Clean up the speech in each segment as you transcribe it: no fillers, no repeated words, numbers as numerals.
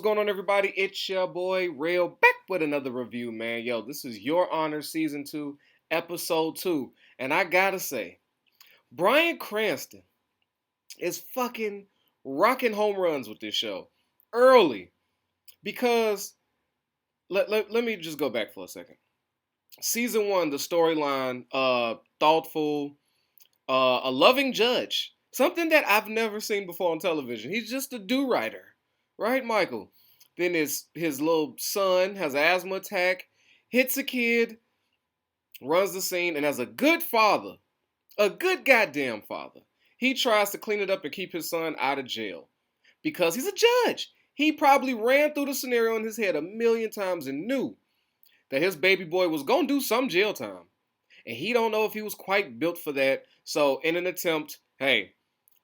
going on, everybody? It's your boy Real back with another review, man. Yo, this is Your Honor Season 2, Episode 2. And I gotta say, Bryan Cranston is fucking rocking home runs with this show early. Because, let me just go back for a second. Season 1, the storyline, thoughtful, a loving judge. Something that I've never seen before on television. He's just a do-writer. Right, Michael? Then his little son has an asthma attack, hits a kid, runs the scene, and as a good father, a good goddamn father, he tries to clean it up and keep his son out of jail. Because he's a judge. He probably ran through the scenario in his head a million times and knew that his baby boy was gonna do some jail time. And he don't know if he was quite built for that. So in an attempt, hey,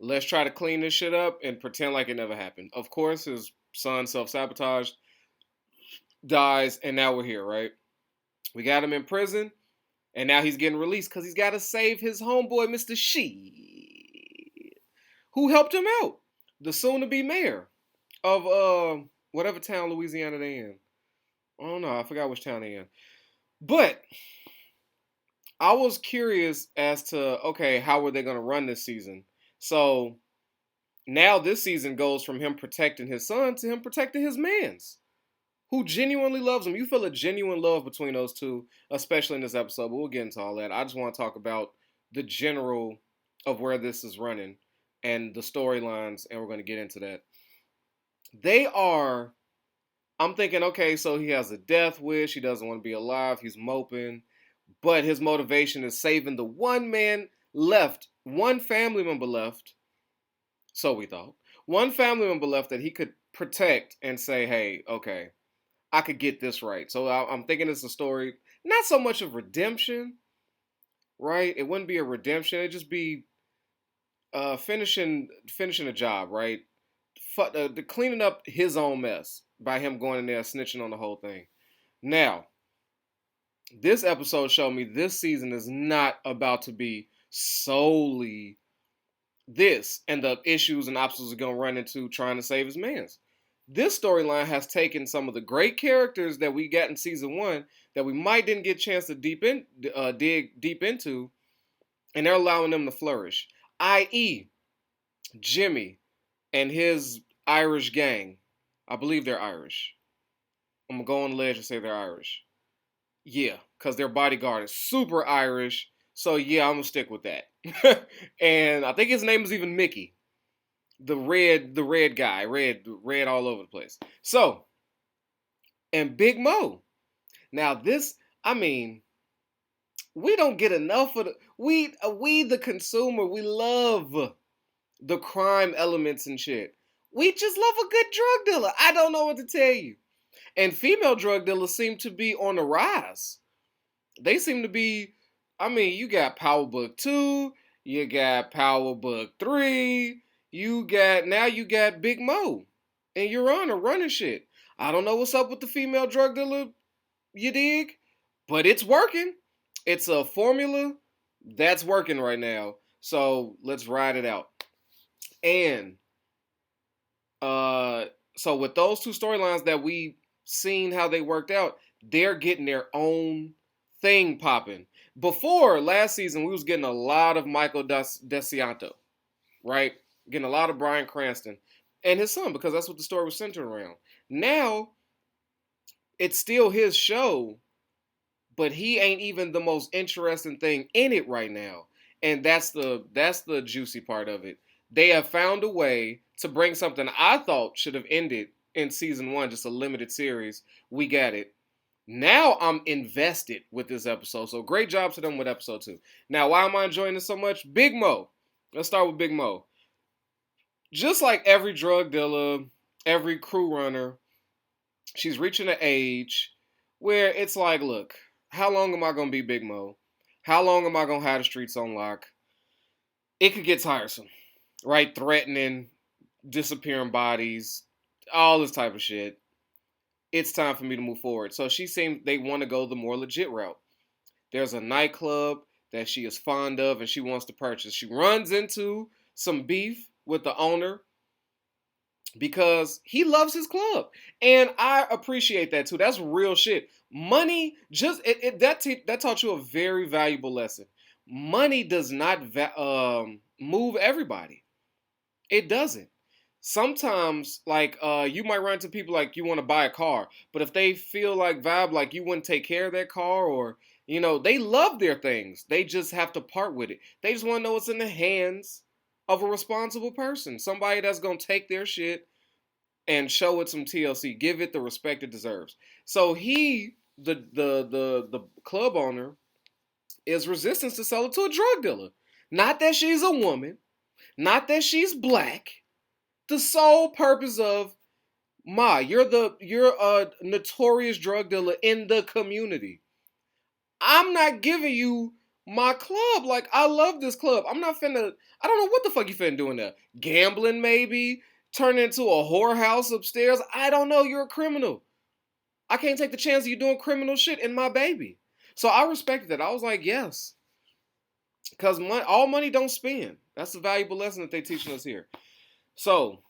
let's try to clean this shit up and pretend like it never happened. Of course, his son self-sabotaged, dies, and now we're here, right? We got him in prison, and now he's getting released because he's got to save his homeboy, Mr. She, who helped him out. The soon-to-be mayor of whatever town Louisiana they in. I don't know. I forgot which town they in. But I was curious as to, okay, how were they going to run this season? So now this season goes from him protecting his son to him protecting his mans, who genuinely loves him. You feel a genuine love between those two, especially in this episode, but we'll get into all that. I just want to talk about the general of where this is running and the storylines, and we're going to get into that. I'm thinking, okay, so he has a death wish. He doesn't want to be alive. He's moping. But his motivation is saving the one man left, one family member left, so we thought, one family member left that he could protect and say, hey, okay, I could get this right. So I'm thinking it's a story, not so much of redemption, right? It wouldn't be a redemption. It'd just be finishing a job, right? The cleaning up his own mess by him going in there snitching on the whole thing. Now, this episode showed me this season is not about to be solely this and the issues and obstacles he's going to run into trying to save his mans. This storyline has taken some of the great characters that we got in season 1 that we might didn't get a chance to dig deep into, and they're allowing them to flourish. I.e., Jimmy and his Irish gang. I believe they're Irish. I'm going to go on the ledge and say they're Irish. Yeah, because their bodyguard is super Irish. So yeah, I'm going to stick with that. And I think his name is even Mickey. The red guy. Red all over the place. So, and Big Mo. Now this, I mean, we don't get enough of we the consumer, we love the crime elements and shit. We just love a good drug dealer. I don't know what to tell you. And female drug dealers seem to be on the rise. They seem to be, I mean, you got Power Book 2, you got Power Book 3, you got Big Mo and Your Honor running shit. I don't know what's up with the female drug dealer, you dig? But it's working. It's a formula that's working right now. So let's ride it out. And so with those two storylines that we seen how they worked out, they're getting their own thing popping. Before last season, we was getting a lot of Michael Desianto, right? Getting a lot of Bryan Cranston and his son, because that's what the story was centered around. Now, it's still his show, but he ain't even the most interesting thing in it right now. And that's the juicy part of it. They have found a way to bring something I thought should have ended in season 1, just a limited series. We got it. Now I'm invested with this episode. So great job to them with episode 2. Now, why am I enjoying this so much? Big Mo. Let's start with Big Mo. Just like every drug dealer, every crew runner, she's reaching an age where it's like, look, how long am I going to be Big Mo? How long am I going to have the streets on lock? It could get tiresome, right? Threatening, disappearing bodies, all this type of shit. It's time for me to move forward. So she seems they want to go the more legit route. There's a nightclub that she is fond of and she wants to purchase. She runs into some beef with the owner because he loves his club, and I appreciate that too. That's real shit. Money just that taught you a very valuable lesson. Money does not move everybody. It doesn't. Sometimes, like, you might run into people like you want to buy a car, but if they feel like vibe like you wouldn't take care of that car, or they love their things, they just have to part with it. They just want to know what's in the hands of a responsible person, somebody that's gonna take their shit and show it some TLC, give it the respect it deserves. So the club owner, is resistant to sell it to a drug dealer. Not that she's a woman, not that she's black. The sole purpose of, you're a notorious drug dealer in the community. I'm not giving you my club. Like, I love this club. I'm not finna. I don't know what the fuck you finna do in there. Gambling, maybe. Turn into a whorehouse upstairs. I don't know. You're a criminal. I can't take the chance of you doing criminal shit in my baby. So I respected that. I was like, yes. Because all money don't spend. That's a valuable lesson that they're teaching us here. So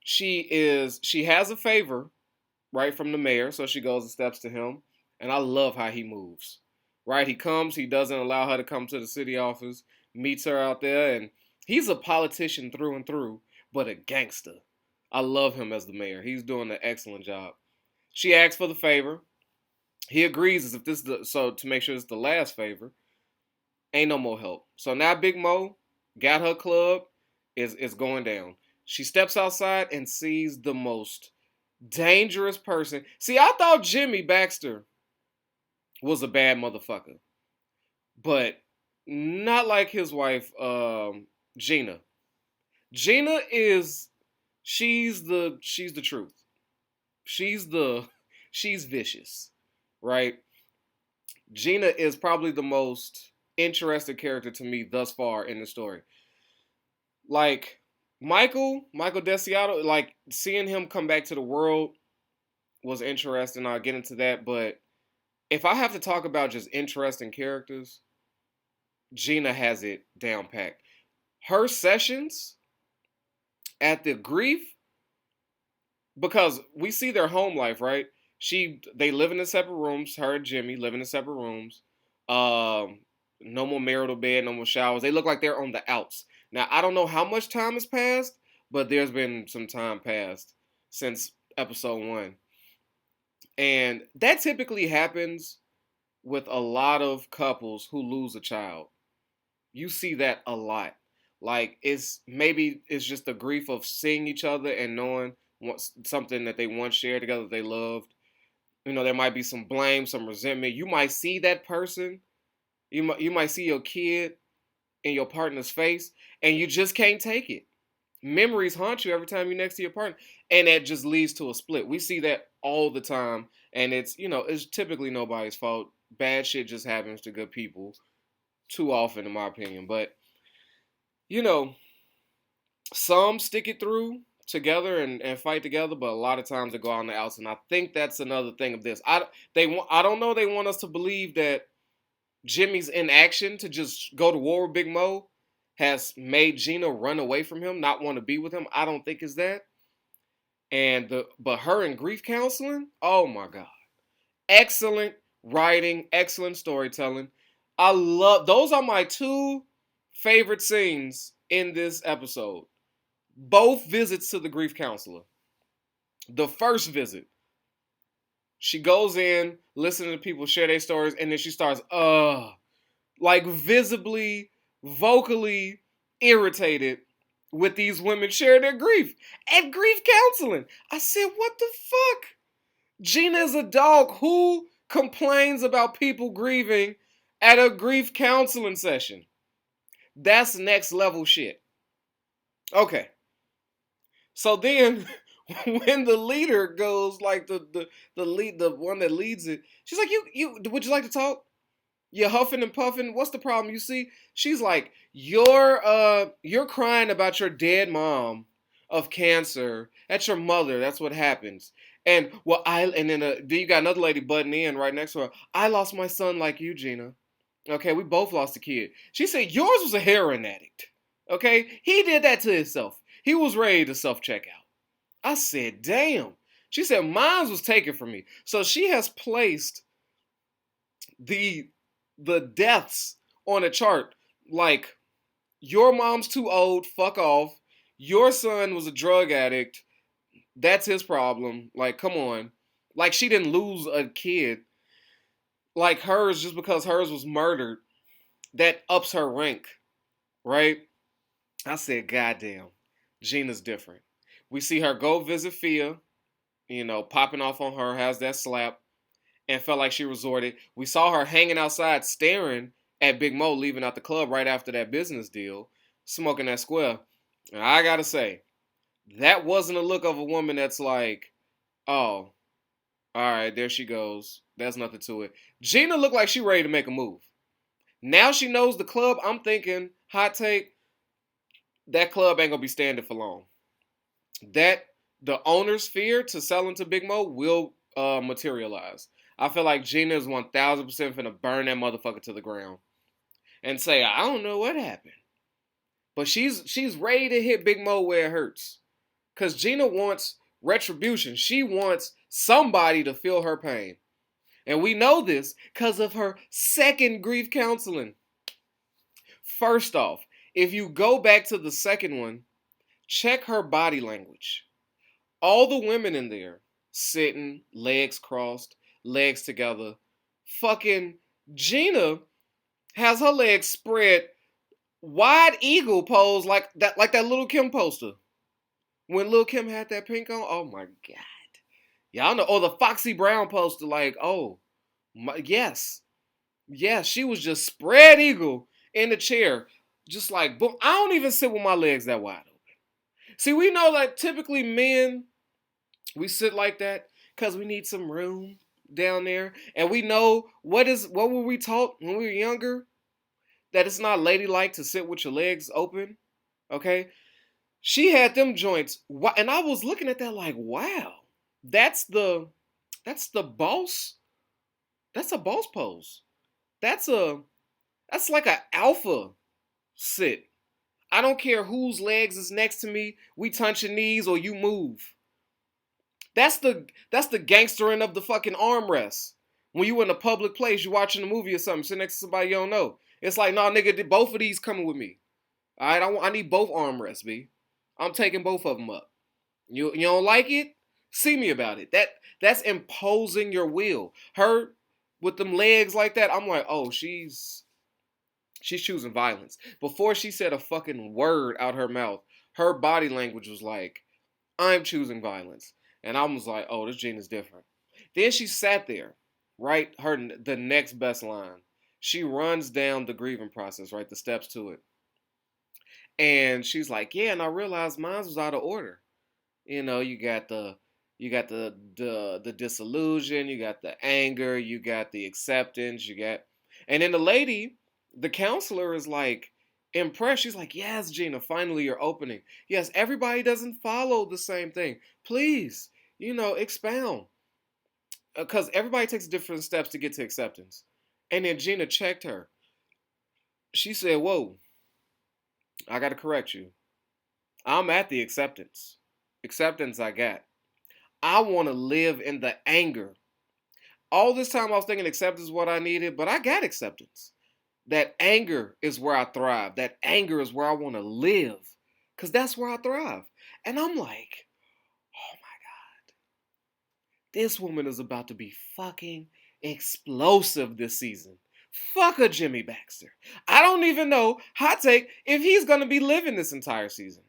she has a favor, right, from the mayor. So she goes and steps to him. And I love how he moves. Right? He comes. He doesn't allow her to come to the city office. Meets her out there. And he's a politician through and through, but a gangster. I love him as the mayor. He's doing an excellent job. She asks for the favor. He agrees as if this is so to make sure it's the last favor. Ain't no more help. So now Big Mo got her club, is going down. She steps outside and sees the most dangerous person. See, I thought Jimmy Baxter was a bad motherfucker, but not like his wife, Gina. Gina she's the truth. She's vicious, right? Gina is probably the most interesting character to me thus far in the story. Like, Michael Desiato, like, seeing him come back to the world was interesting. I'll get into that, but if I have to talk about just interesting characters, Gina has it down packed. Her sessions at the grief, because we see their home life, right? They live in the separate rooms. Her and Jimmy live in the separate rooms. No more marital bed, no more showers. They look like they're on the outs. Now, I don't know how much time has passed, but there's been some time passed since episode 1. And that typically happens with a lot of couples who lose a child. You see that a lot. Like, it's just the grief of seeing each other and knowing something that they once shared together, they loved. There might be some blame, some resentment. You might see that person. You might see your kid in your partner's face, and you just can't take it. Memories haunt you every time you're next to your partner, and that just leads to a split. We see that all the time, and it's typically nobody's fault. Bad shit just happens to good people too often, in my opinion. But some stick it through together and fight together, but a lot of times they go out on the outs, and I think that's another thing of this. I don't know. They want us to believe that Jimmy's inaction to just go to war with Big Mo has made Gina run away from him, not want to be with him. I don't think it's that. But her in grief counseling, oh my God. Excellent writing, excellent storytelling. Those are my 2 favorite scenes in this episode. Both visits to the grief counselor. The first visit, she goes in, listening to people share their stories, and then she starts, like, visibly, vocally irritated with these women sharing their grief at grief counseling. I said, what the fuck? Gina is a dog. Who complains about people grieving at a grief counseling session? That's next level shit. Okay. So then, when the leader goes, like, the one that leads it, she's like, you would you like to talk? You're huffing and puffing. What's the problem? You see, she's like, you're crying about your dead mom of cancer. That's your mother. That's what happens. And then you got another lady butting in right next to her. I lost my son like you, Gina. Okay, we both lost a kid. She said yours was a heroin addict. Okay, he did that to himself. He was ready to self-check out. I said, damn. She said, mine was taken from me. So she has placed the deaths on a chart like your mom's too old, fuck off. Your son was a drug addict. That's his problem. Like, come on. Like, she didn't lose a kid like hers just because hers was murdered. That ups her rank, right? I said, goddamn, Gina's different. We see her go visit Fia, popping off on her, has that slap, and felt like she resorted. We saw her hanging outside staring at Big Mo leaving out the club right after that business deal, smoking that square. And I gotta say, that wasn't a look of a woman that's like, oh, all right, there she goes. There's nothing to it. Gina looked like she ready to make a move. Now she knows the club. I'm thinking, hot take, that club ain't gonna be standing for long. That the owner's fear to sell into Big Mo will materialize. I feel like Gina is 1000% finna burn that motherfucker to the ground and say, I don't know what happened. But she's ready to hit Big Mo where it hurts. Cause Gina wants retribution. She wants somebody to feel her pain. And we know this because of her second grief counseling. First off, if you go back to the second one, check her body language. All the women in there, sitting, legs crossed, legs together. Fucking Gina has her legs spread, wide eagle pose like that Little Kim poster. When Lil Kim had that pink on, oh my god. Y'all know, or the Foxy Brown poster, like, oh, yes. Yes, she was just spread eagle in the chair. Just like, boom. I don't even sit with my legs that wide open. See, we know that typically men, we sit like that because we need some room down there. And we know what were we taught when we were younger? That it's not ladylike to sit with your legs open. Okay? She had them joints. And I was looking at that like, wow. That's the boss. That's a boss pose. That's like an alpha sit. I don't care whose legs is next to me. We touch your knees or you move. That's the gangstering of the fucking armrest. When you in a public place, you watching a movie or something, sit next to somebody you don't know. It's like, nah, nigga, both of these coming with me. All right, I need both armrests, B. I'm taking both of them up. You don't like it? See me about it. That's imposing your will. Her with them legs like that, I'm like, oh, she's choosing violence. Before she said a fucking word out her mouth, her body language was like, I'm choosing violence. And I was like, oh, this Gina's different. Then she sat there, right? The next best line. She runs down the grieving process, right? The steps to it. And she's like, yeah, and I realized mine was out of order. You got the disillusion, you got the anger, you got the acceptance, and then the counselor is like impressed. She's like, yes, Gina, finally you're opening. Yes, everybody doesn't follow the same thing. Please, expound. Because everybody takes different steps to get to acceptance. And then Gina checked her. She said, whoa, I got to correct you. I'm at the acceptance. Acceptance I got. I want to live in the anger. All this time I was thinking acceptance is what I needed, but I got acceptance. That anger is where I thrive. That anger is where I want to live. Because that's where I thrive. And I'm like, oh my God. This woman is about to be fucking explosive this season. Fuck a Jimmy Baxter. I don't even know, hot take, if he's going to be living this entire season.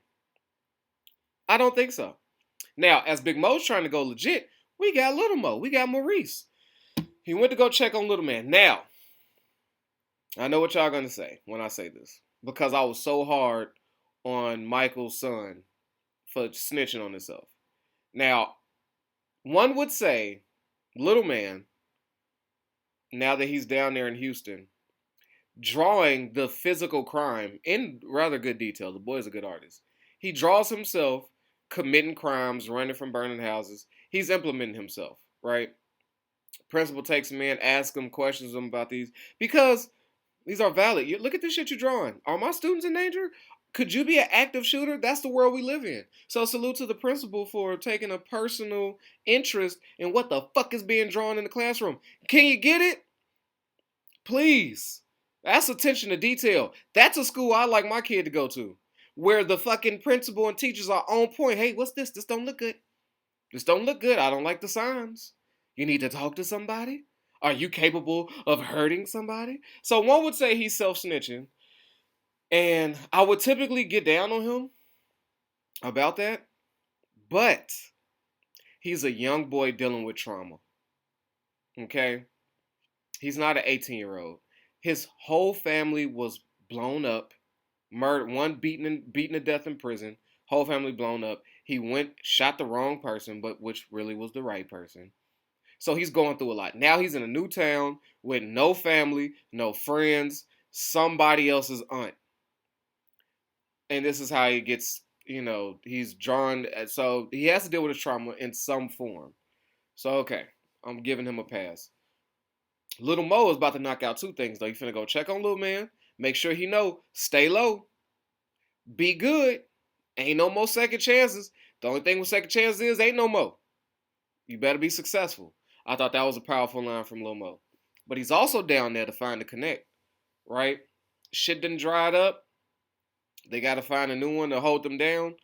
I don't think so. Now, as Big Mo's trying to go legit, we got Little Mo. We got Maurice. He went to go check on Little Man. Now, I know what y'all going to say when I say this. Because I was so hard on Michael's son for snitching on himself. Now, one would say, Little Man, now that he's down there in Houston, drawing the physical crime in rather good detail. The boy's a good artist. He draws himself committing crimes, running from burning houses. He's implementing himself, right? Principal takes him in, asks him questions about these because these are valid. Look at this shit you're drawing. Are my students in danger? Could you be an active shooter? That's the world we live in. So salute to the principal for taking a personal interest in what the fuck is being drawn in the classroom. Can you get it? Please. That's attention to detail. That's a school I like my kid to go to. Where the fucking principal and teachers are on point. Hey, what's this? This don't look good. This don't look good. I don't like the signs. You need to talk to somebody? Are you capable of hurting somebody? So one would say he's self-snitching. And I would typically get down on him about that. But he's a young boy dealing with trauma. Okay? He's not an 18-year-old. His whole family was blown up, murdered, one beaten to death in prison, whole family blown up. He shot the wrong person, but which really was the right person. So he's going through a lot. Now he's in a new town with no family, no friends, somebody else's aunt. And this is how he gets, he's drawn. So he has to deal with his trauma in some form. So, okay, I'm giving him a pass. Little Mo is about to knock out two things, though. You finna go check on little man. Make sure he know, stay low. Be good. Ain't no more second chances. The only thing with second chances is ain't no more. You better be successful. I thought that was a powerful line from Lil Mo. But he's also down there to find the connect, right? Shit done dried up. They got to find a new one to hold them down.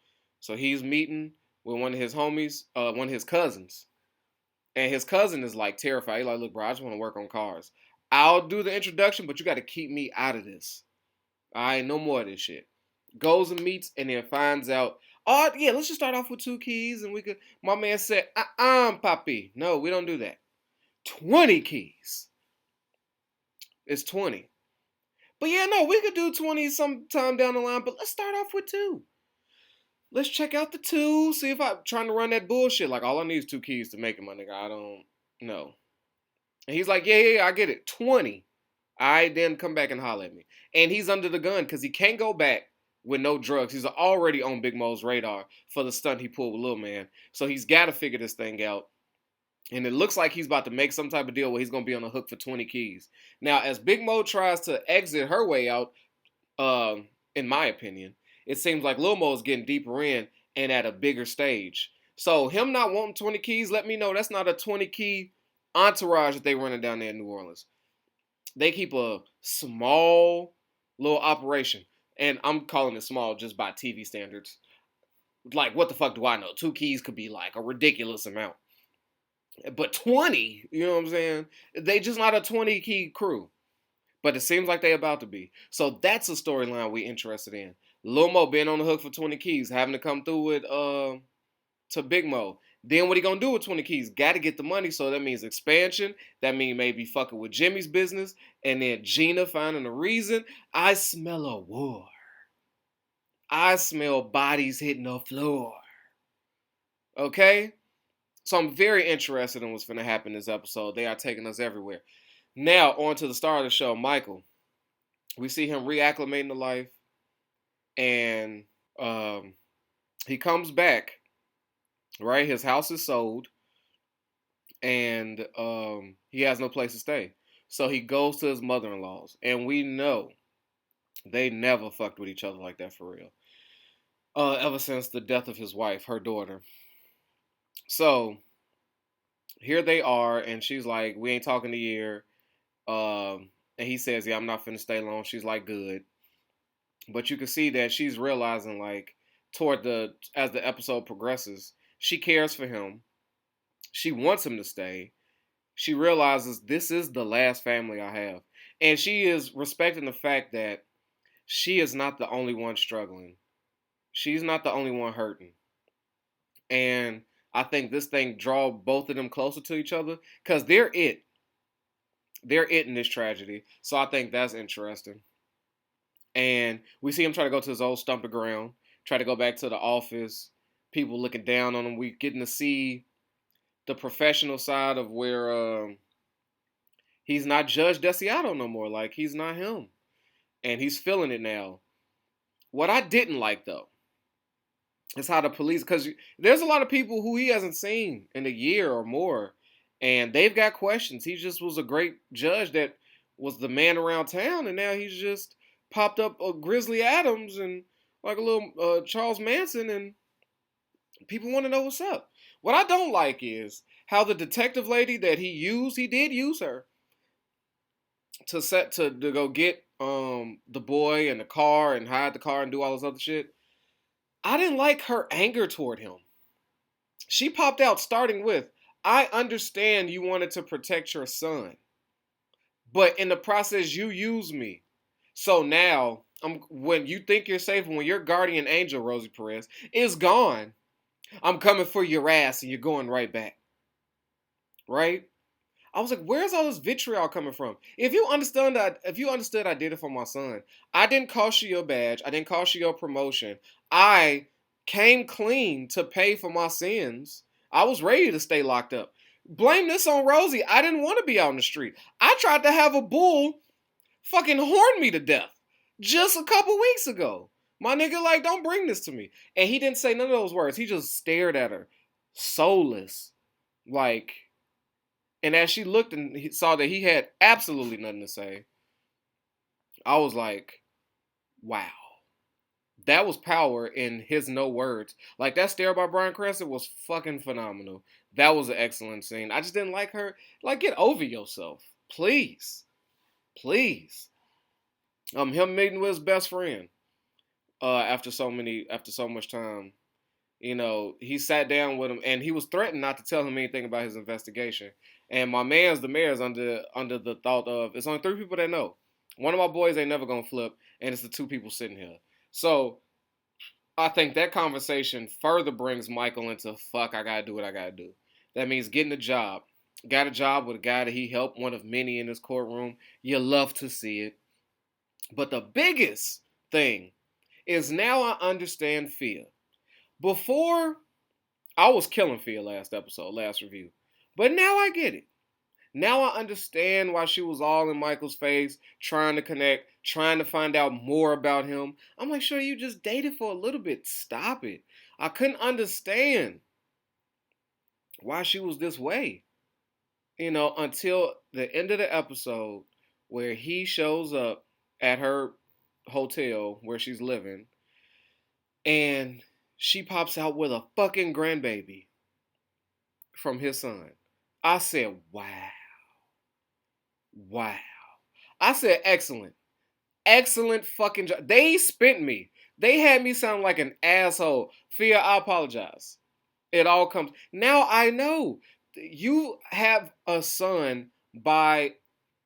So he's meeting with one of his homies, one of his cousins. And his cousin is like terrified. He's like, look, bro, I just want to work on cars. I'll do the introduction, but you got to keep me out of this. All right, no more of this shit. Goes and meets and then finds out, oh, yeah, let's just start off with 2 keys. And my man said, papi. No, we don't do that. 20 keys. It's 20. But yeah, no, we could do 20 sometime down the line, but let's start off with 2. Let's check out the 2, see if I'm trying to run that bullshit. Like, all I need is 2 keys to make it, my nigga. I don't know. And he's like, yeah, I get it. 20. All right, then come back and holler at me. And he's under the gun because he can't go back with no drugs. He's already on Big Mo's radar for the stunt he pulled with Lil Man. So he's got to figure this thing out. And it looks like he's about to make some type of deal where he's going to be on the hook for 20 keys. Now, as Big Mo tries to exit her way out, in my opinion, it seems like Lil Mo is getting deeper in and at a bigger stage. So him not wanting 20 keys, let me know that's not a 20-key entourage that they running down there in New Orleans. They keep a small little operation. And I'm calling it small just by TV standards. Like, what the fuck do I know? 2 keys could be like a ridiculous amount. But 20, you know what I'm saying? They just not a 20-key crew. But it seems like they about to be. So that's a storyline we interested in. Lil Mo being on the hook for 20 keys, having to come through with to Big Mo. Then what he gonna do with 20 keys? Got to get the money, so that means expansion. That means maybe fucking with Jimmy's business. And then Gina finding a reason. I smell a war. I smell bodies hitting the floor. Okay? So I'm very interested in what's going to happen in this episode. They are taking us everywhere. Now, on to the star of the show, Michael. We see him reacclimating to life. And he comes back. Right? His house is sold. And he has no place to stay. So he goes to his mother-in-law's. And we know they never fucked with each other like that for real. Ever since the death of his wife, her daughter. So here they are, and she's like, we ain't talking a year. And he says, yeah, I'm not finna stay long. She's like, good. But you can see that she's realizing, like, as the episode progresses, she cares for him. She wants him to stay. She realizes this is the last family I have. And she is respecting the fact that she is not the only one struggling. She's not the only one hurting. And I think this thing draw both of them closer to each other because they're it. They're it in this tragedy. So I think that's interesting. And we see him try to go to his old stump of ground, try to go back to the office, people looking down on him. We getting to see the professional side of where he's not Judge Desiato no more. Like, he's not him. And he's feeling it now. What I didn't like, though, is how the police, because there's a lot of people who he hasn't seen in a year or more, and they've got questions. He just was a great judge that was the man around town, and now he's just popped up a Grizzly Adams, and like a little Charles Manson, and people want to know what's up. What I don't like is how the detective lady that he did use her to go get the boy and the car and hide the car and do all this other shit. I didn't like her anger toward him. She popped out starting with, I understand you wanted to protect your son, but in the process you used me. So now, when you think you're safe, when your guardian angel, Rosie Perez, is gone, I'm coming for your ass and you're going right back. Right? I was like, where's all this vitriol coming from? If you understood I did it for my son, I didn't cost you your badge. I didn't cost you your promotion. I came clean to pay for my sins. I was ready to stay locked up. Blame this on Rosie. I didn't want to be out in the street. I tried to have a bull fucking horn me to death just a couple weeks ago. My nigga, like, don't bring this to me. And he didn't say none of those words. He just stared at her, soulless, like. And as she looked and he saw that he had absolutely nothing to say, I was like, wow. That was power in his no words. Like, that stare by Bryan Cranston was fucking phenomenal. That was an excellent scene. I just didn't like her. Like, get over yourself. Please. Please. Him meeting with his best friend after so much time. You know, he sat down with him and he was threatened not to tell him anything about his investigation. And my man's the mayor's under the thought of, it's only 3 people that know. One of my boys ain't never gonna flip, and it's the 2 people sitting here. So I think that conversation further brings Michael into, fuck, I gotta do what I gotta do. That means getting a job. Got a job with a guy that he helped, one of many in his courtroom. You love to see it. But the biggest thing is now I understand Fia. Before, I was killing Fia last review. But now I get it. Now I understand why she was all in Michael's face, trying to connect, trying to find out more about him. I'm like, sure, you just dated for a little bit. Stop it. I couldn't understand why she was this way. You know, until the end of the episode where he shows up at her hotel where she's living and she pops out with a fucking grandbaby from his son. I said, wow. Wow. I said, excellent. Excellent fucking job. They spent me. They had me sound like an asshole. Fia, I apologize. It all comes. Now I know. You have a son by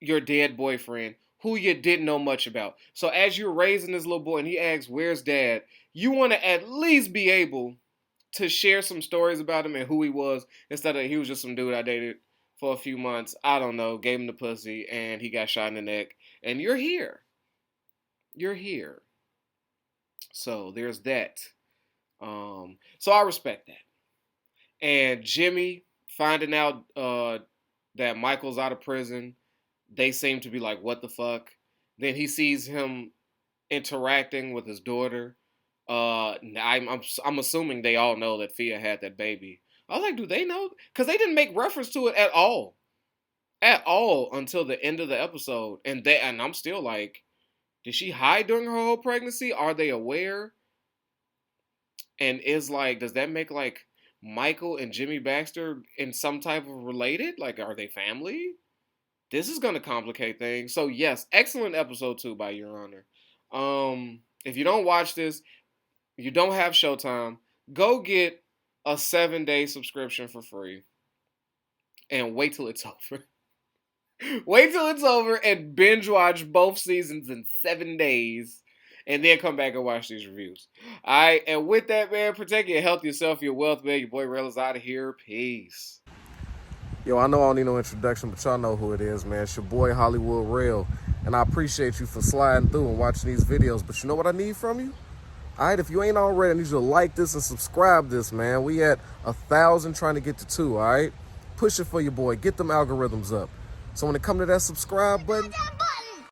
your dead boyfriend who you didn't know much about. So as you're raising this little boy and he asks, where's dad? You want to at least be able to share some stories about him and who he was, instead of he was just some dude I dated for a few months. I don't know, gave him the pussy and he got shot in the neck. And you're here. You're here. So there's that. So I respect that. And Jimmy finding out that Michael's out of prison, they seem to be like, what the fuck? Then he sees him interacting with his daughter. I'm assuming they all know that Fia had that baby. I was like, do they know? Because they didn't make reference to it at all. At all until the end of the episode. And I'm still like, did she hide during her whole pregnancy? Are they aware? And does that make like Michael and Jimmy Baxter in some type of related? Like, are they family? This is going to complicate things. So yes, excellent episode 2 by Your Honor. If you don't watch this, you don't have Showtime, go get a 7-day subscription for free and wait till it's over. Wait till it's over and binge watch both seasons in 7 days and then come back and watch these reviews. Alright, and with that, man, protect your health, yourself, your wealth, man. Your boy Rel is out of here. Peace. Yo, I know I don't need no introduction, but y'all know who it is, man. It's your boy Hollywood Rel, and I appreciate you for sliding through and watching these videos. But you know what I need from you? Alright, if you ain't already, I need you to like this and subscribe this, man. We at 1,000 trying to get to 2, alright? Push it for your boy. Get them algorithms up. So when it come to that subscribe button,